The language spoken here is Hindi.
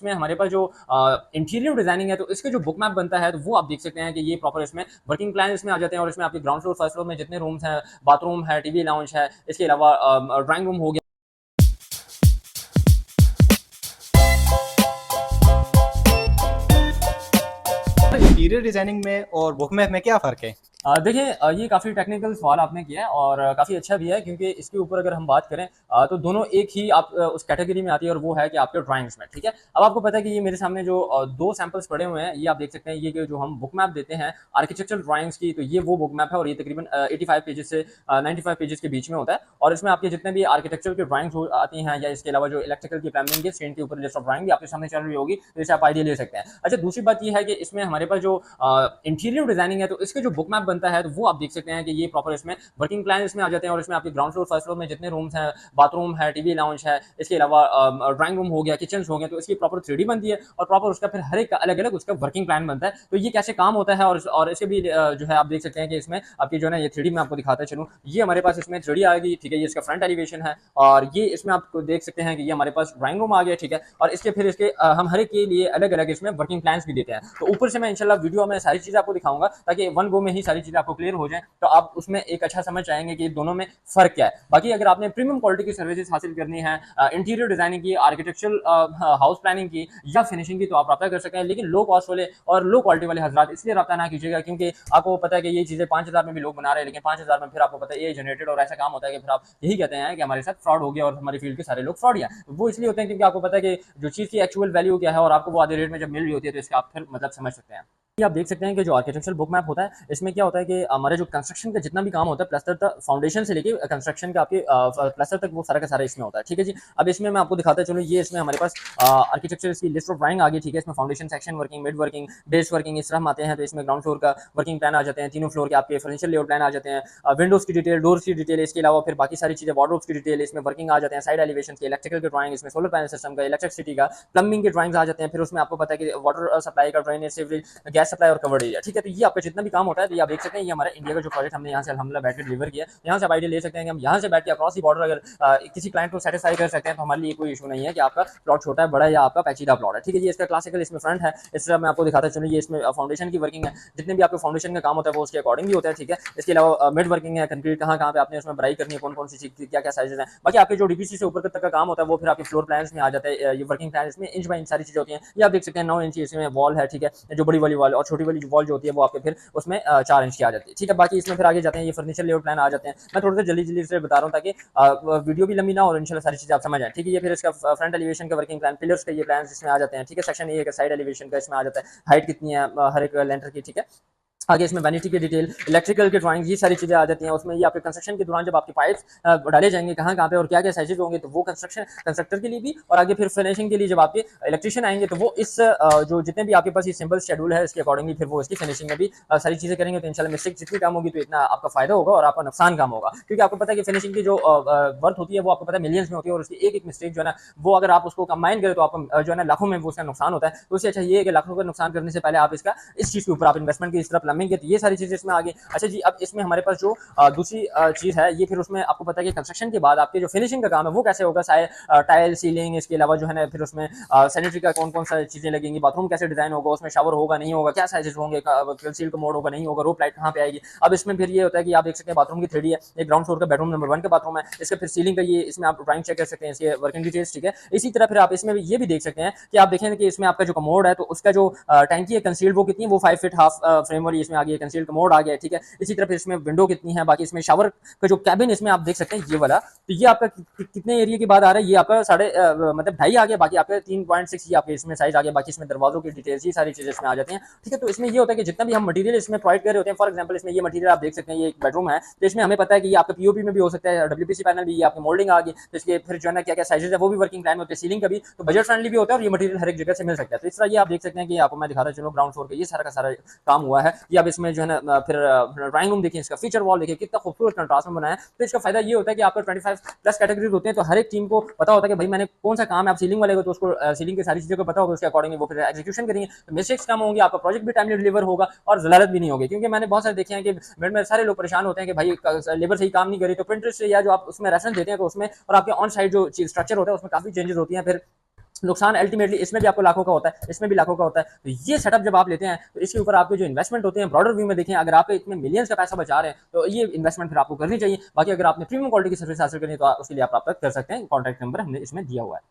इसमें हमारे पास जो इंटीरियर डिजाइनिंग है तो इसके जो बुक मैप बनता है तो वो आप देख सकते हैं कि ये प्रॉपर इसमें वर्किंग प्लान इसमें आ जाते हैं और इसमें आपके ग्राउंड फ्लोर फर्स्ट फ्लोर में जितने रूम्स हैं, बाथरूम है, टीवी लाउंज है, इसके अलावा ड्राइंग रूम हो गया। इंटीरियर डिजाइनिंग में और बुक मैप में क्या फ़र्क है? देखिए, ये काफ़ी टेक्निकल सवाल आपने किया है और काफ़ी अच्छा भी है क्योंकि इसके ऊपर अगर हम बात करें तो दोनों एक ही आप उस कैटेगरी में आती है और वो है कि आपके ड्राइंग्स में, ठीक है। अब आपको पता है कि ये मेरे सामने जो दो सैंपल्स पड़े हुए हैं, ये आप देख सकते हैं, ये जो हम बुक मैप देते हैं आर्किटेक्चरल ड्राइंग्स की, तो ये वो बुक मैप है और ये तकरीबन 85 पेजेस से 95 पेजेस के बीच में होता है और इसमें आपके जितने भी आर्किटेक्चर की ड्राइंग्स आती हैं या इसके अलावा जो इलेक्ट्रिकल की प्लम्बिंग की स्क्रीन के ऊपर लिस्ट ऑफ ड्राइंग भी आपके सामने चल रही होगी, तो इसे आप आइडिया ले सकते हैं। अच्छा, दूसरी बात ये है कि इसमें हमारे पास जो इंटीरियर डिजाइनिंग है तो इसके जो बुक मैप बनता है तो वो आप देख सकते हैं कि ये प्रॉपर इसमें वर्किंग प्लान इसमें आ जाते हैं और इसमें आपके ग्राउंड फ्लोर फर्स्ट फ्लोर में जितने रूम्स हैं, बाथरूम है, टीवी लाउंज है, इसके अलावा ड्राइंग रूम हो गया, किचन हो गया, तो इसकी प्रॉपर 3D बनती है और प्रॉपर उसका फिर हर एक अलग अलग उसका वर्किंग प्लान बनता है। तो ये कैसे काम होता है और इसे भी जो है आप देख सकते हैं कि इसमें आपकी जो है ना ये 3D में आपको दिखाता चलूँ, ये हमारे पास इसमें 3D आ गई, ठीक है। ये इसका फ्रंट एलिवेशन है और ये इसमें आपको देख सकते हैं कि ये हमारे पास ड्राइंग रूम आ गया, ठीक है। और इसके फिर इसके हम हर एक के लिए अलग अलग इसमें वर्किंग प्लान भी देते हैं। तो ऊपर से मैं इंशाल्लाह वीडियो में सारी चीज़ें आपको दिखाऊंगा ताकि वन गो में ही सारी चीज़ें आपको क्लियर हो जाए, तो आप उसमें एक अच्छा समझ आएंगे कि दोनों में फर्क क्या है। बाकी अगर आपने प्रीमियम क्वालिटी की सर्विसेज हासिल करनी है, इंटीरियर डिजाइनिंग की, आर्किटेक्चरल हाउस प्लानिंग की या फिनिशिंग की, तो आप रब्ता कर सकते हैं। लेकिन लो कॉस्ट वाले और लो क्वालिटी वाले हजरात इसलिए रब्ता ना कीजिएगा क्योंकि आपको पता है कि ये चीज़ें 5,000 में भी लोग बना रहे हैं, लेकिन 5,000 में फिर आपको पता है ये जनरेटेड और ऐसा काम होता है कि फिर आप यही कहते हैं कि हमारे साथ फ्रॉड हो गया और हमारी फील्ड के सारे लोग फ्रॉड है। वो इसलिए होते हैं क्योंकि आपको पता है कि जो चीज़ की एक्चुअल वैल्यू क्या है और आपको वो आधे रेट में जब मिल रही होती है तो इसका आप फिर मतलब समझ सकते हैं। ये आप देख सकते हैं कि जो आर्किटेक्चरल बुक मैप होता है इसमें क्या होता है कि हमारे जो कंस्ट्रक्शन का जितना भी काम होता है प्लस्तर तक, फाउंडेशन से लेके कंस्ट्रक्शन का आपके प्लस्तर तक, वो सारा का सारा इसमें होता है, ठीक है जी। अब इसमें मैं आपको दिखाता चलूँ, ये इसमें हमारे पास आर्किटेक्चर की लिस्ट ऑफ ड्राइंग आ गई, ठीक है। इसमें foundation, section working, mid working, base working, इस तरह हम आते हैं। तो इसमें ग्राउंड फ्लोर का वर्किंग प्लान आ जाते हैं, तीनों फ्लोर के आपके फर्नीचर लेआउट प्लान आ जाते हैं, विंडोज की डिटेल, डोर्स की डिटेल, इसके अलावा फिर बाकी सारी चीज़ें, वार्डरोब्स की डिटेल, इसमें वर्किंग आ जाते हैं, साइड एलिवेशन की, इलेक्ट्रिकल के ड्राइंग, इसमें सोलर पैनल सिस्टम का, इलेक्ट्रिसिटी का, प्लम्बिंग के ड्राइंग्स आ जाते हैं। फिर उसमें आपको पता है कि वाटर सप्लाई का, ड्रेनेज, सीवरेज, गैस सप्लाई और कवर्ड एरिया, ठीक है। तो ये आपका जितना भी काम होता है, तो ये आप देख सकते हैं, ये हमारा इंडिया का जो प्रोजेक्ट हमने यहाँ से अल्हम्दुलिल्लाह बैठ के डिलीवर किया है। यहाँ से आप आइडिया ले सकते हैं कि हम यहाँ से बैठ के अक्रॉस दी बॉर्डर अगर किसी क्लाइंट को सेटिस्फाई कर सकते हैं तो हमारे लिए कोई इशू नहीं है कि आपका प्लॉट छोटा है, बड़ा है या आपका पैचीदा प्लॉट है, ठीक है। ये इसका क्लासिकल इसमें फ्रंट है, इस तरह मैं आपको दिखाता चलूँ। ये इसमें फाउंडेशन की वर्किंग है, जितने भी आपके फाउंडेशन का काम होता है वो उसके अकॉर्डिंग ही होता है, ठीक है। इसके अलावा मिड वर्किंग है, कंक्रीट कहाँ कहाँ पे आपने उसमें भराई करनी है, कौन कौन सी चीज क्या क्या साइजेस हैं। बाकी आपके जो डीपीसी से ऊपर तक का काम होता है वो फिर आपके फ्लोर प्लान में आ जाता है। ये वर्किंग प्लान इसमें इंच बाई इंच सारी चीजें होती हैं। ये आप देख सकते हैं 9 इंच इसमें वॉल है, ठीक है। जो बड़ी वाली वॉल और छोटी वाली वॉल जो होती है वो आपके फिर उसमें 4 इंच की आ जाती है, ठीक है। बाकी इसमें फिर आगे जाते हैं, ये फर्नीचर लेआउट प्लान आ जाते हैं। मैं थोड़ा सा जल्दी जल्दी से बता रहा हूँ ताकि वीडियो भी लंबी ना और इंशाल्लाह सारी चीज़ें आप समझ आए, ठीक है। ये फिर इसका फ्रंट एलिवेशन का वर्किंग प्लान, पिलर्स का ये प्लान इसमें आ जाते हैं, ठीक है। सेक्शन ए का साइड एलिवेशन का इसमें आ जाता है, हाइट कितनी है हर एक लेंटर की, ठीक है। आगे इसमें वैनिटी की डिटेल, इलेक्ट्रिकल के ड्राइंग, ये सारी चीज़ें आ जाती हैं उसमें। ये आपके कंस्ट्रक्शन के दौरान जब आपके पाइप्स डाले जाएंगे कहाँ कहाँ पे और क्या क्या साइजेज होंगे, तो वो कंस्ट्रक्शन कंस्ट्रक्टर के लिए भी, और आगे फिर फिनिशिंग के लिए जब आपके इलेक्ट्रिशियन आएंगे तो वो इस जो जितने भी आपके पास ये सिंपल शेड्यूल है इसके अकॉर्डिंगली फिर वो इसकी फिनिशिंग में भी सारी चीज़ें करेंगे। तो इंशाल्लाह मिस्टेक जितनी कम होगी तो इतना आपका फायदा होगा और आपका नुकसान कम होगा, क्योंकि आपको पता है कि फिनिशिंग की जो वर्थ होती है वो आपको पता है मिलियंस में होती है और उसकी एक एक मिस्टेक जो है ना वो अगर आप उसको कंबाइन करें तो आपको जो है ना लाखों में वो उसका नुकसान होता है। तो उससे अच्छा ये है कि लाखों का नुकसान करने से पहले आप इसका इस चीज़ के ऊपर आप इन्वेस्टमेंट की इस तरह प्लम्बिंग की, ये सारी चीज़ें इसमें आ गई। अच्छा जी, अब इसमें हमारे पास जो दूसरी चीज़ है, ये फिर उसमें आपको पता है कि कंस्ट्रक्शन के बाद आपके जो फिनिशिंग का काम है वो कैसे होगा, सारे टाइल, सीलिंग, इसके अलावा जो है ना फिर उसमें सैनिटरी का कौन कौन सा चीज़ें लगेंगी, बाथरूम कैसे डिजाइन होगा, उसमें शावर होगा नहीं होगा, क्या साइजेस होंगे, कंसील कमोड होगा नहीं होगा, रोप लाइट कहाँ पे आएगी। अब इसमें फिर ये होता है कि आप देख सकते हैं बाथरूम की 3D है, ये ग्राउंड फ्लोर का बेडरूम नंबर 1 का बाथरूम है, इसका फिर सीलिंग का ये इसमें आप ड्राइंग चेक कर सकते हैं, इसके वर्किंग डिटेल्स, ठीक है। इसी तरह फिर आप इसमें ये भी देख सकते हैं कि आप देखेंगे कि इसमें आपका जो कमोड है तो उसका जो टैंकी है कंसील्ड वो कितनी है, वो 5 फीट हाफ फ्रेम वाली इसमें आ गई है, कंसील्ड कमोड आ गया है, ठीक है। इसी तरह फिर इसमें विंडो कितनी है, बाकी इसमें शावर का जो कैबिन इसमें आप देख सकते हैं ये वाला, तो ये आपका कितने एरिया के बाद आ रहा है, ये आपका साढ़े मतलब 2.5 आ गया, बाकी आपका 3.6 ये आपके इसमें साइज आ गया। बाकी इसमें दरवाजों की डिटेल्स ये सारी चीजें इसमें आ जाती हैं, ठीक है। तो इसमें ये होता है कि जितना भी हम मटेरियल इसमें प्रोवाइड कर रहे होते हैं, फॉर एग्जांपल इसमें ये मटेरियल आप देख सकते हैं, ये एक बेडरूम है तो इसमें हमें पता है कि ये आपका पीओपी में भी हो सकता है, डब्ल्यूपीसी पैनल भी, ये आपकी मोल्डिंग आ गई, तो इसके फिर जो है ना क्या क्या साइजेस है वो भी वर्किंग प्लान में होते हैं, सीलिंग का भी, तो बजट फ्रेंडली भी होता है और ये मटेरियल हर एक जगह से मिल सकता है। तो इस तरह ये आप देख सकते हैं कि आपको मैं दिखाता चलूँ ग्राउंड फ्लोर का ये सारा का सारा काम हुआ है। ये अब इसमें जो है ना फिर ड्राइंग रूम देखिए, इसका फीचर वॉल देखिए कितना खूबसूरत कंट्रास्ट में बनाया है। तो इसका फायदा ये होता है कि आपका 25 प्लस कैटेगरीज होते हैं तो हर एक टीम को पता होता है कि भाई मैंने कौन सा काम है। आप सीलिंग वाले को तो उसको सीलिंग की सारी चीज़ों को पता होगा, उसके अकॉर्डिंग वो फिर एग्जीक्यूशन करेंगे, तो मिस्टेक्स कम होंगी, आपका प्रोजेक्ट भी टाइमली डिलीवर होगा और जलालत भी नहीं होगी। क्योंकि मैंने बहुत सारे देखे हैं कि मिनट में सारे लोग परेशान होते हैं कि भाई लेबर सही काम नहीं करी, तो प्रिंटर से या जो आप उसमें रेफरेंस देते हैं तो उसमें और आपके ऑन साइड जो स्ट्रक्चर होता है उसमें काफ़ी चेंजेस होती हैं। फिर नुकसान अल्टीमेटली इसमें भी आपको लाखों का होता है, इसमें भी लाखों का होता है। तो ये सेटअप जब आप लेते हैं तो इसके ऊपर आपके जो इन्वेस्टमेंट होते हैं ब्रॉडर व्यू में देखें, अगर आप इसमें मिलियंस का पैसा बचा रहे हैं तो ये इन्वेस्टमेंट फिर आपको करनी चाहिए। बाकी अगर आपने प्रीमियम क्वालिटी की सर्विस हासिल करनी है तो उसके लिए आप प्राप्त कर सकते हैं, कॉन्टैक्ट नंबर हमने इसमें दिया हुआ है।